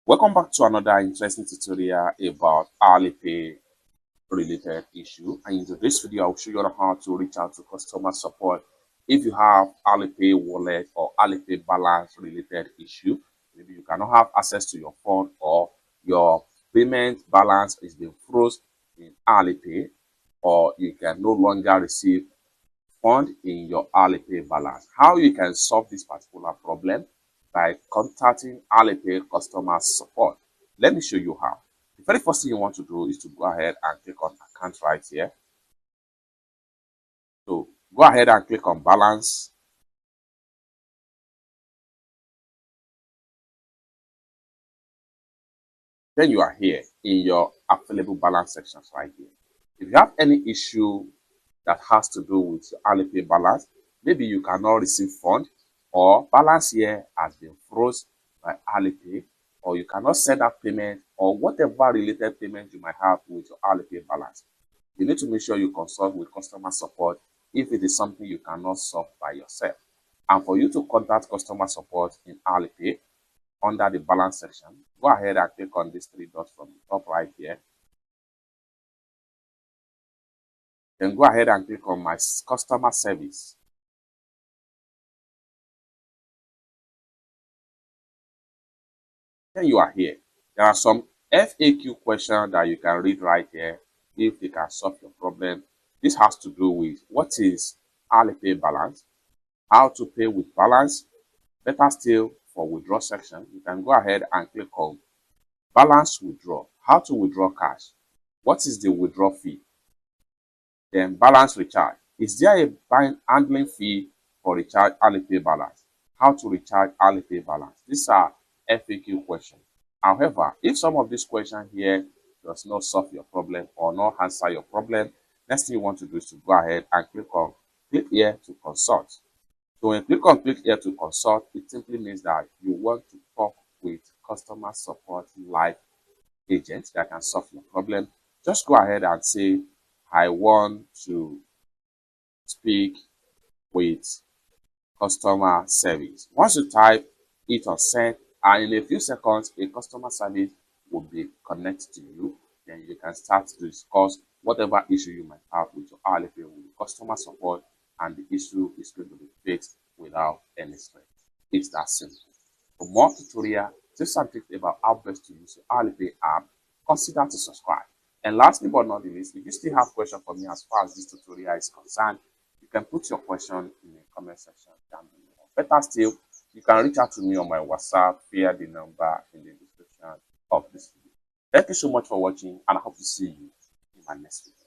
Welcome back to another interesting tutorial about Alipay related issue. And in this video, I'll show you how to reach out to customer support if you have Alipay wallet or Alipay balance related issue. Maybe you cannot have access to your phone or your payment balance is being frozen in Alipay, or you can no longer receive fund in your Alipay balance. How you can solve this particular problem? By contacting Alipay customer support. Let me show you how. The very first thing you want to do is to go ahead and click on account right here. So go ahead and click on balance. Then you are here in your available balance sections right here. If you have any issue that has to do with your Alipay balance, maybe you cannot receive fund, or balance here has been frozen by Alipay, or you cannot send out payment, or whatever related payment you might have with your Alipay balance, you need to make sure you consult with customer support if it is something you cannot solve by yourself. And for you to contact customer support in Alipay, under the balance section, go ahead and click on these three dots from the top right here. Then go ahead and click on my customer service. Then you are here. There are some FAQ questions that you can read right here if they can solve your problem. This has to do with what is Alipay balance, how to pay with balance. Better still, for withdraw section, you can go ahead and click on balance withdraw, how to withdraw cash, what is the withdrawal fee, then balance recharge. Is there a handling fee for recharge Alipay balance? How to recharge Alipay balance? These are FAQ questions. However, if some of these questions here does not solve your problem or not answer your problem, next thing you want to do is to go ahead and click here to consult. So when you click here to consult, it simply means that you want to talk with customer support live agent that can solve your problem. Just go ahead and say, I want to speak with customer service. Once you type it on send, and in a few seconds, a customer service will be connected to you. Then you can start to discuss whatever issue you might have with your Alipay with customer support, and the issue is going to be fixed without any stress. It's that simple. For more tutorial, tips and tricks about how best to use your Alipay app, consider to subscribe. And lastly but not least, if you still have questions for me as far as this tutorial is concerned, you can put your question in the comment section down below. Better still, you can reach out to me on my WhatsApp via the number in the description of this video. Thank you so much for watching, and I hope to see you in my next video.